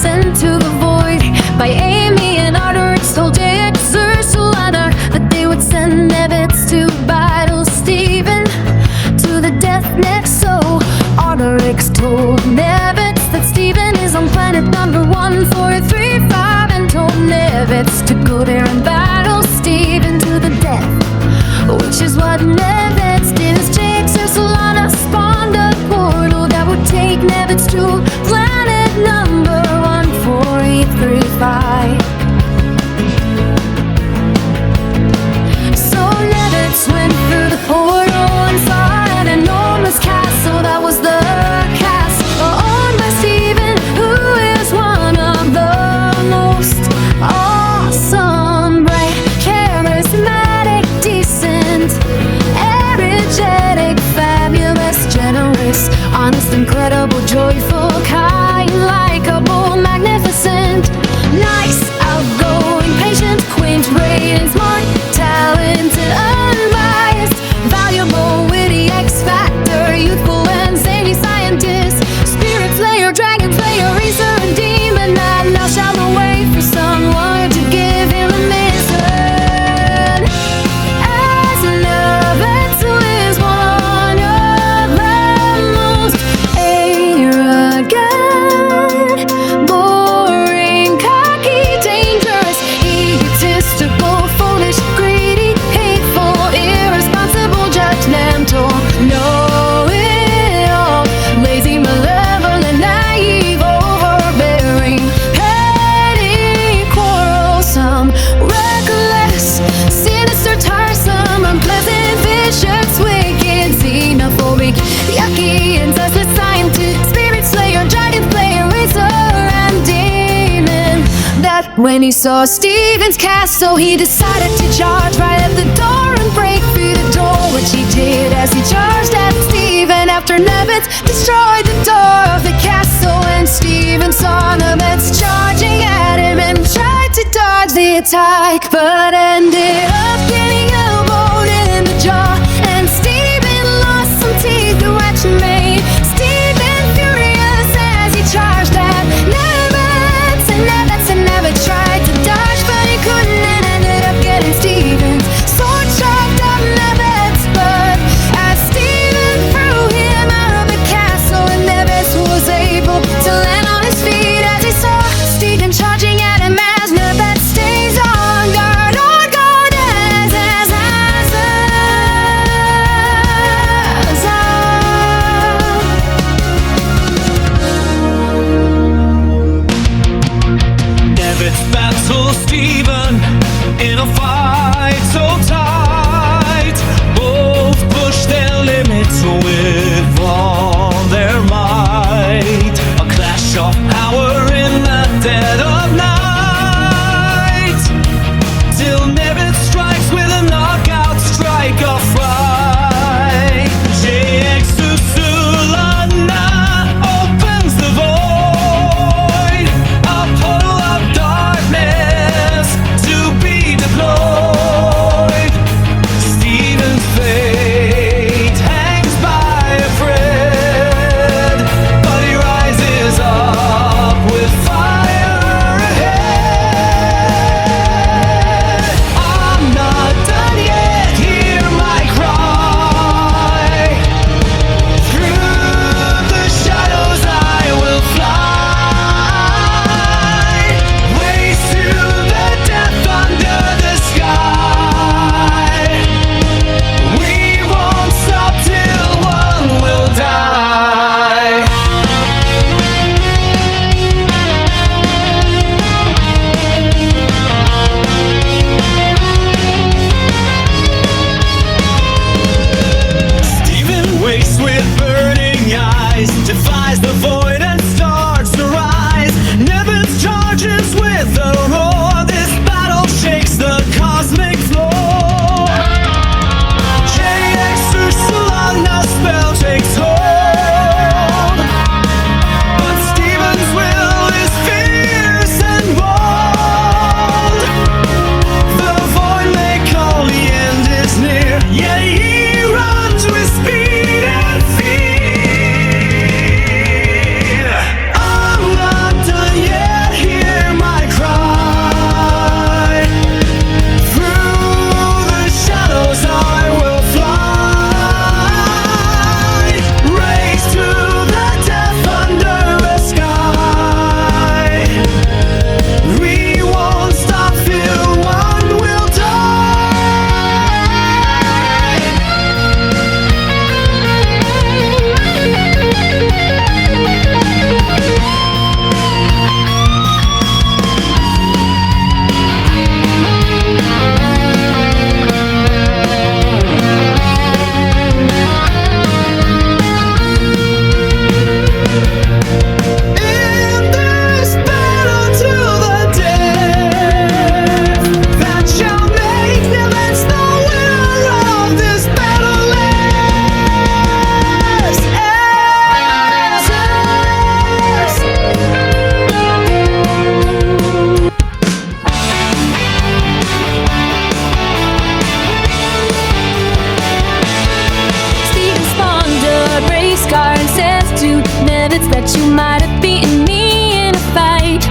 sent to the void by Amy and Arterix told Solana that they would send Nevets to battle Steven to the death next. So Arterix told Nevets that Steven is on planet number 1435 and told Nevets to go there and battle Steven to the death, which is what Nevets did. As Jakes and Solana spawned a portal that would take Nevets to planet number 14835. So Nevets went through the portal and saw an enormous castle that was the castle owned by Steven, who is one of the most awesome, bright, charismatic, decent, energetic, fabulous, generous, honest, incredible, joyful, kind, likable, magnificent, nice, outgoing, patient, quaint, radiant, smart, talented, unbiased, valuable, witty, X-Factor, youthful and zany scientist, spirit slayer, dragon slayer, racer and demon, and now shall the way for someone to give him a mission. As Nevets, who is one of the most arrogant, boring, cocky, dangerous, egotistical, foolish, greedy, hateful, irresponsible, judgmental, know-it-all, lazy, malevolent, naive, overbearing, petty, quarrelsome, reckless, sinister, tiresome, unpleasant, vicious, wicked, xenophobic, yucky, incessant, scientist, spirit slayer, dragon slayer, racer and demon. That when he saw Steven's castle, he decided to charge right at the door and break through the door, which he did as he charged at Steven after Nevets destroyed the door of the castle. And Steven saw Nevets charging at him and tried to dodge the attack, but ended up getting elbowed in the jaw, and Steven lost some teeth, which made Steven furious as he charged at Nevets. And Nevets tried to dodge, but he couldn't, and ended up getting Steven's sword chopped off Nevets' butt as Steven threw him out of the castle, and Nevets was able to land on his feet as he saw Steven charging at him as Nevets stays on guard. admits that you might have beaten me in a fight,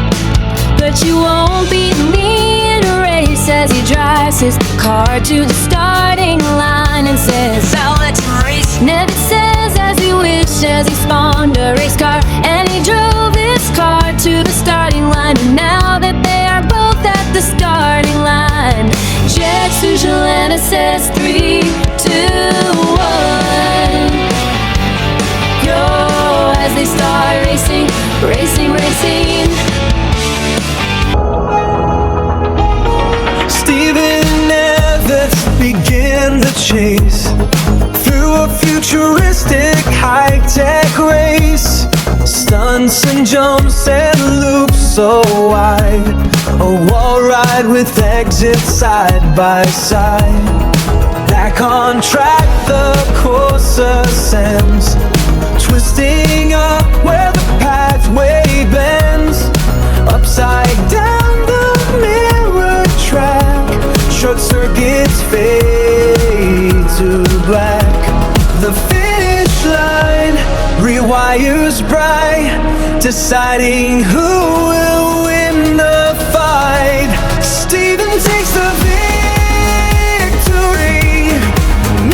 but you won't beat me in a race. As he drives his car to the starting line and says, "Now let's race." Nevets says as he wishes he spawned a race car, and he drove his car to the starting line. And now that they are both at the starting line, Jet Sujalana says 3, 2, 1, go, as they start racing, racing, racing. Steven Nevets begin the chase through a futuristic high-tech race. Stunts and jumps and loops so wide, a wall ride with exits side by side. Back on track the course ascends, twisting up where the pathway bends. Upside down the mirror track, short circuits fade to black. The finish line rewires bright, deciding who will win the fight. Steven takes the victory.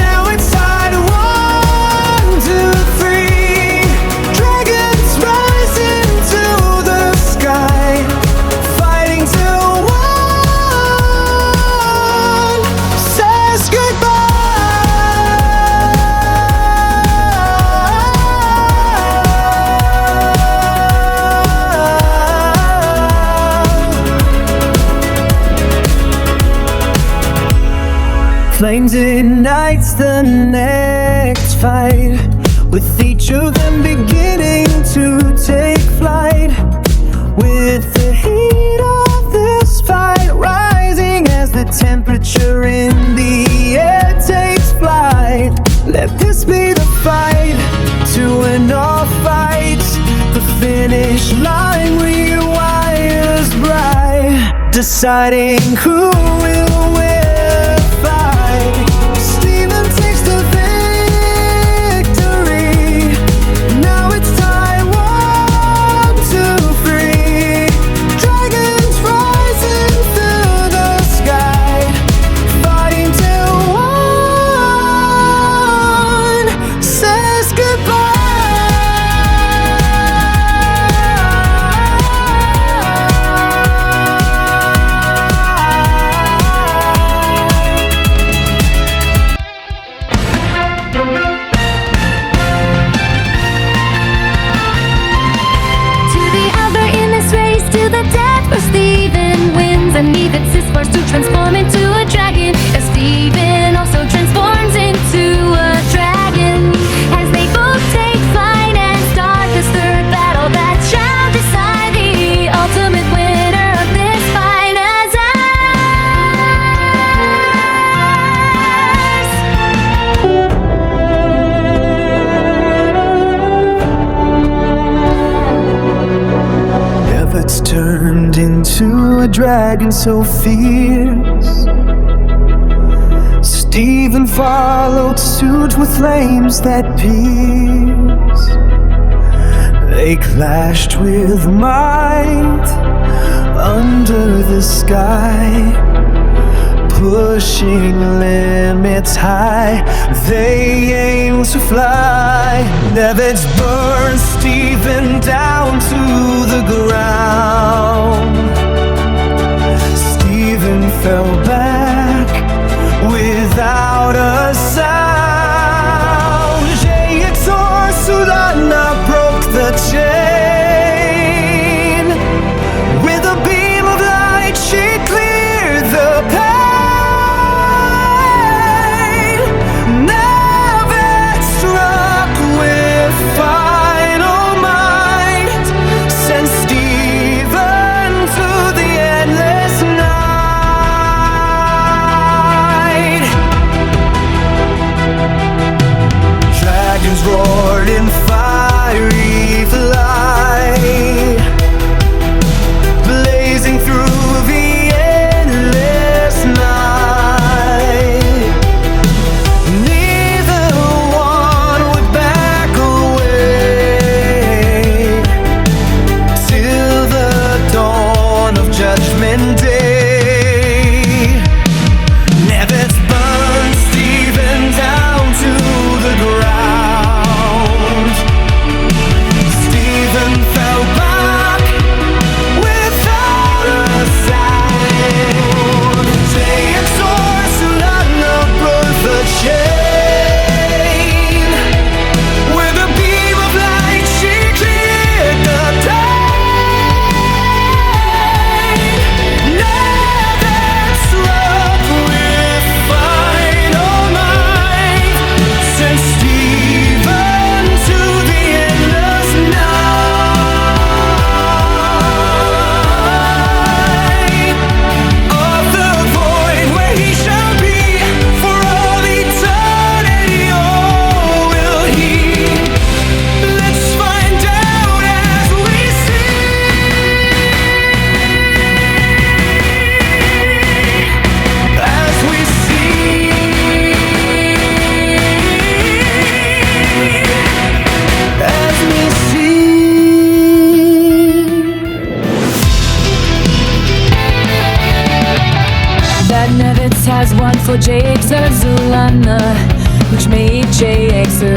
Now it's side 1, 2, 3. Dragons rise into the sky, fighting till one says goodbye. Flames ignites the next fight, with each of them beginning to take flight. With the heat of this fight rising as the temperature in the air takes flight. Let this be the fight to end all fights. The finish line rewires bright, deciding who will win. Steven takes the victory. Now it's time 1, 2, 3. Dragons rising through the sky, fighting till one says Steven wins, and Nevets is forced to transform into a dragon, as Steven also transforms into a dragon. As they both take flight and start this third battle that shall decide the ultimate winner of this fight as Nevets turned into a dragon so fierce. Steven followed suit with flames that pierce. They clashed with might under the sky, pushing limits high. They aim to fly. Nevets burned Steven down to the ground. Steven fell back without a sound. Jet Sujalana broke the chain. With a beam of light, she cleared the pain. Nevets struck with final might, sent Steven to the endless night.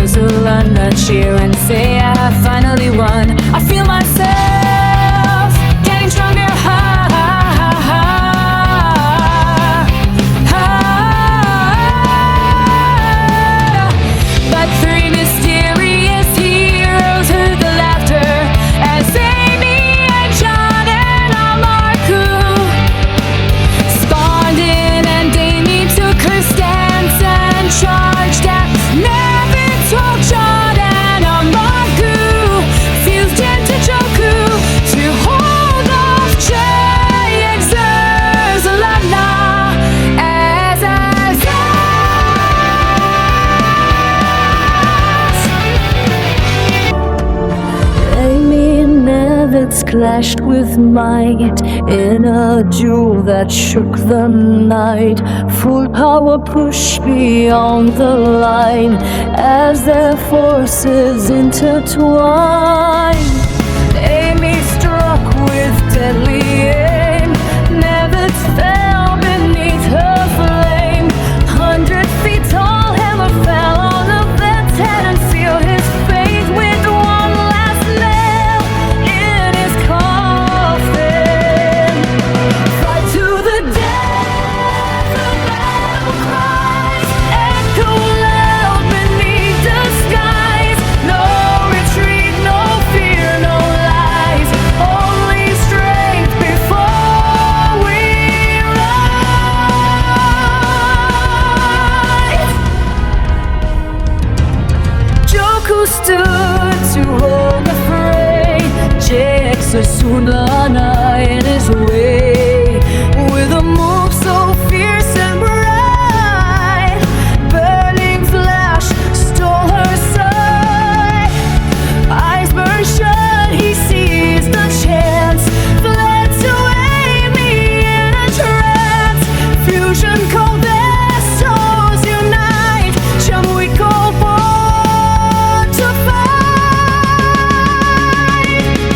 Ursula cheer and say I have finally won. I feel myself getting stronger. But three mysterious heroes heard the laughter as Amy and John and Marku spawned in, and Amy took her stance and charged at Nevets, while John and Marku fused into Joku to hold off JX's Lana as Amy and Nevets clashed with might in a duel that shook the night. Full power pushed beyond the line as their forces intertwined. Amy struck with deadly aim. Nevets fell beneath her flame. 100 feet tall hammer fell on the vet's head and sealed his fate with one last nail in his coffin. Fight to the death, the battle cries echo loud beneath the skies. No retreat, no fear, no lies, only strength before we rise. Joku stood to hold the fray. JX Lana in his way, with a move so fierce and bright. Burning flash stole her sight. Eyes burned shut, he seized the chance, fled to Amy in a trance. Fusion cold their souls unite. Chamuiko born to fight.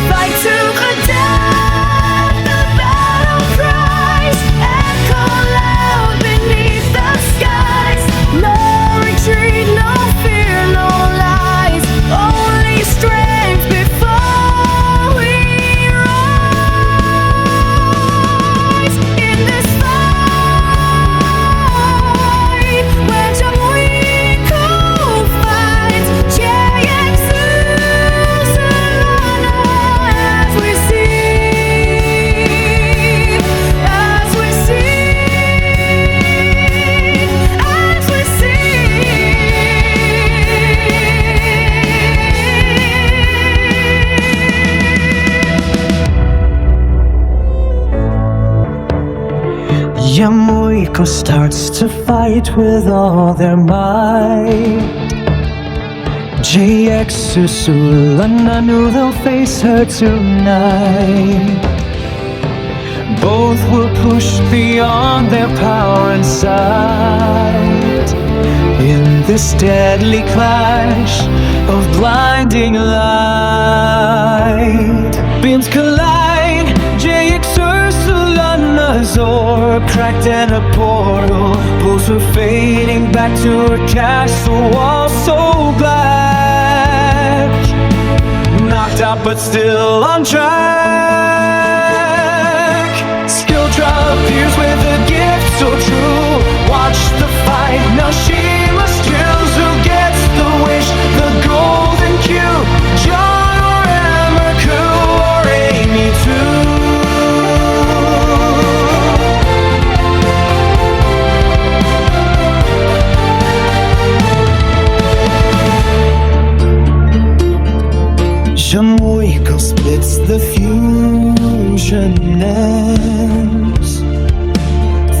Fight to the death, the battle cries echo loud beneath the skies. No retreat, no fear, no lies, only strength before we rise. In this fight, where Chamuiko fights JX Lana, as we see, as we Yamuiko starts to fight with all their might. JX Ursula knew they'll face her tonight. Both were pushed beyond their power and sight in this deadly clash of blinding light. Beams collide, JX Ursula's orb cracked in a portal. Bulls were fading back to her castle wall so black. Knocked out but still on track. Skill drop appears with a gift so true. Watch the fight, now she must choose who gets the wish, the golden cue. John or Marku or Amy too. Chamuiko splits the fusion ends.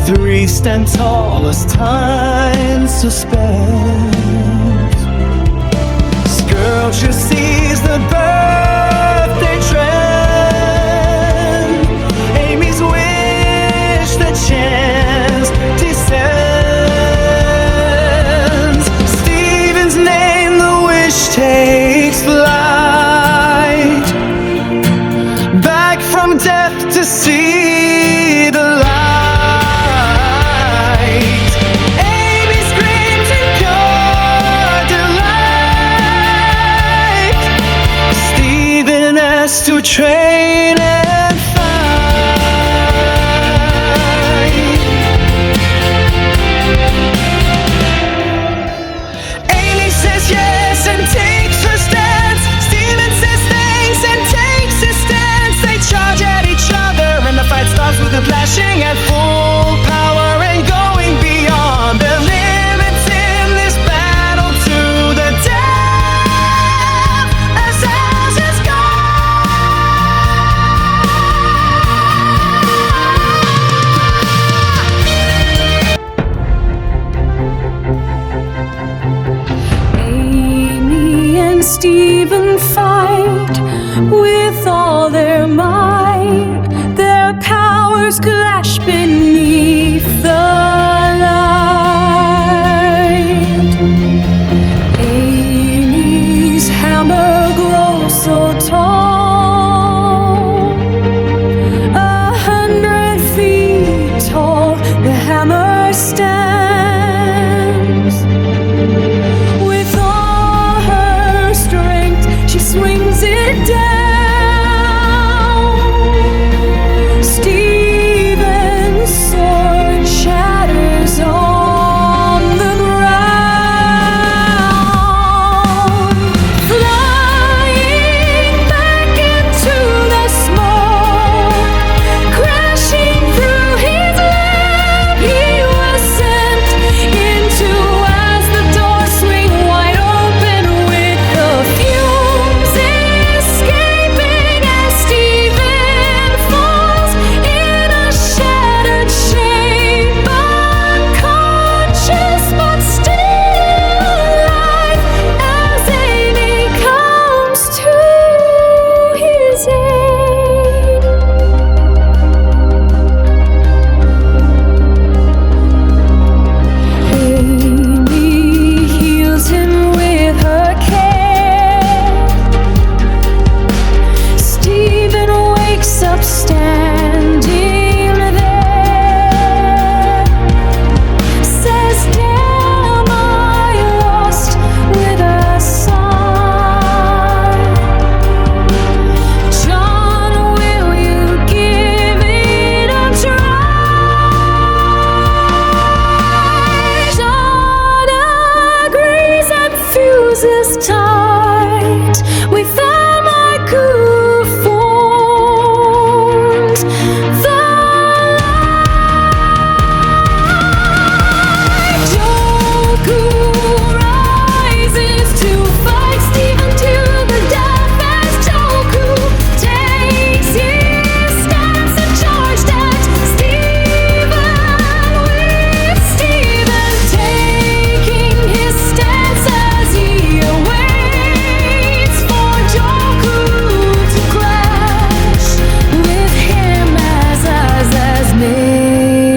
Three stand tall as time suspends. Sculpture sees the birthday trend. Amy's wish, the chance descends. Stephen's name, the wish takes flight. Back from death to see the light. Amy screams in pure delight. to train and fight. Amy says yes and takes her stance. Steven says thanks and takes his stance. They charge at each other and the fight starts with them flashing at full power and going beyond their limits in this battle to the death as ours is Amy and Stephen fight with all their might. Their powers clash beneath the light. Amy's hammer grows so tall, 100 feet tall. The hammer stands. With all her strength, she swings it down. Stephen's sword shatters on the ground. Flying back into the smoke, crashing through his lab, he was sent into as the doors swing wide open with the fumes escaping as Stephen falls in a shattered shape, unconscious but still alive as Amy comes to his aid. Amy heals him with her care. Stephen wakes up standing there. Says, damn, I lost with a sigh. John, will you give it a try? John agrees and fuses tight. We found my coup forms. The light. Joku rises to fight Stephen to the death as Joku takes his stance and charged at Stephen with Stephen taking his stance as he awaits for Joku to clash with him as me.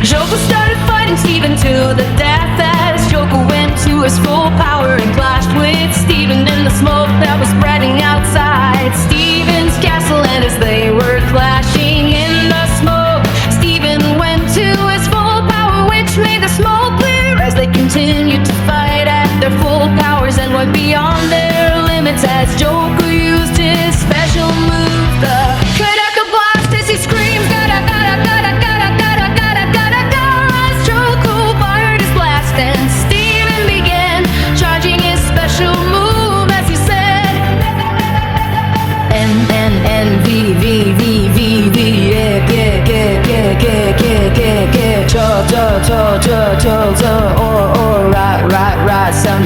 Joku started fighting Stephen to the death as Joku went to his full power and clashed with Stephen in the smoke that was spreading outside Stephen's castle. And as they were clashing in the smoke, Stephen went to his full power, which made the smoke clear as they continued to fight at their full powers and went beyond their limits as Joku used his special move, the Kadaka blast, as he screams, gotta, gotta, gotta, gotta, gotta, gotta, gotta, gotta, as Joku fired his blast and Stephen began charging his special move as he said, N, V, V, V, V, V, yeah, yeah, yeah, yeah, yeah, yeah, yeah, yeah, right, sun,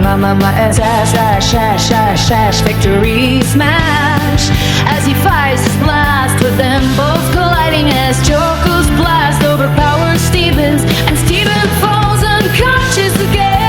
mama, and sash, victory smash, as he fires his blast with them both colliding as Joku's blast overpowers Stephen's and Stephen falls unconscious again.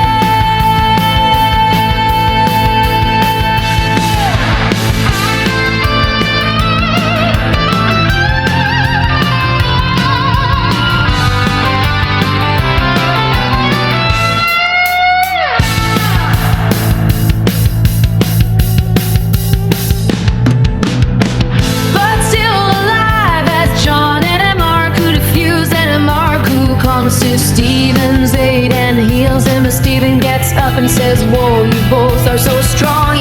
To Stephen's aid and heals him as Stephen gets up and says, whoa, you both are so strong.